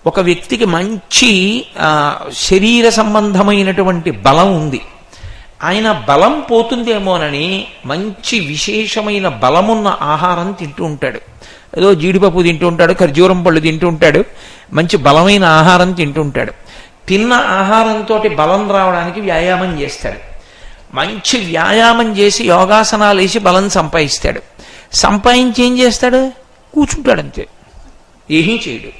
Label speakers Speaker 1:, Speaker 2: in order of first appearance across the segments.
Speaker 1: ఒక వ్యక్తికి మంచి శరీర సంబంధమైనటువంటి బలం ఉంది, ఆయన బలం పోతుందేమోనని మంచి విశేషమైన బలమున్న ఆహారం తింటూ ఉంటాడు. ఏదో జీడిపప్పు తింటూ ఉంటాడు, ఖర్జూరం పళ్ళు తింటూ ఉంటాడు, మంచి బలమైన ఆహారం తింటూ ఉంటాడు. తిన్న ఆహారంతో బలం రావడానికి వ్యాయామం చేస్తాడు. మంచి వ్యాయామం చేసి యోగాసనాలు వేసి బలం సంపాదిస్తాడు. సంపాదించి ఏం చేస్తాడు? కూర్చుంటాడు అంతే, ఏమీ చేయడు.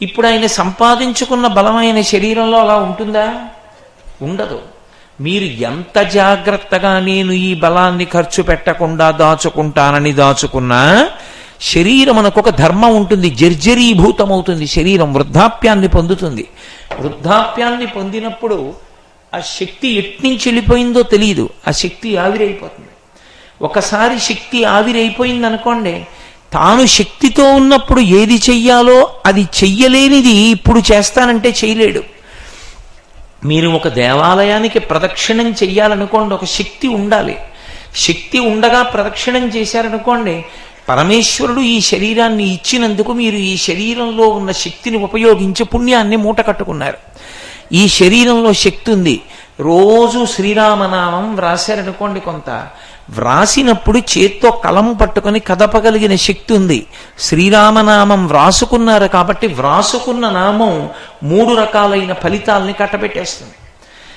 Speaker 1: ఇప్పుడు ఆయన సంపాదించుకున్న బలమైన శరీరంలో అలా ఉంటుందా? ఉండదు. మీరు ఎంత జాగ్రత్తగా నేను ఈ బలాన్ని ఖర్చు పెట్టకుండా దాచుకుంటానని దాచుకున్నా శరీరం మనకొక ధర్మం ఉంటుంది, జర్జరీభూతమవుతుంది. శరీరం వృద్ధాప్యాన్ని పొందుతుంది. వృద్ధాప్యాన్ని పొందినప్పుడు ఆ శక్తి ఎట్నుంచి వెళ్ళిపోయిందో తెలియదు, ఆ శక్తి ఆవిరైపోతుంది. ఒకసారి శక్తి ఆవిరైపోయింది అనుకోండి, తాను శక్తితో ఉన్నప్పుడు ఏది చెయ్యాలో అది చెయ్యలేనిది ఇప్పుడు చేస్తానంటే చేయలేడు. మీరు ఒక దేవాలయానికి ప్రదక్షిణం చెయ్యాలనుకోండి, ఒక శక్తి ఉండాలి. శక్తి ఉండగా ప్రదక్షిణం చేశారనుకోండి, పరమేశ్వరుడు ఈ శరీరాన్ని ఇచ్చినందుకు మీరు ఈ శరీరంలో ఉన్న శక్తిని ఉపయోగించి పుణ్యాన్ని మూట కట్టుకున్నారు. ఈ శరీరంలో శక్తి ఉంది. రోజు శ్రీరామనామం వ్రాసారనుకోండి, కొంత వ్రాసినప్పుడు చేత్తో కలం పట్టుకొని కదపగలిగిన శక్తి ఉంది. శ్రీరామనామం వ్రాసుకున్నారు కాబట్టి వ్రాసుకున్న నామం 3 రకాలైన ఫలితాలని కట్టబెట్టేస్తుంది.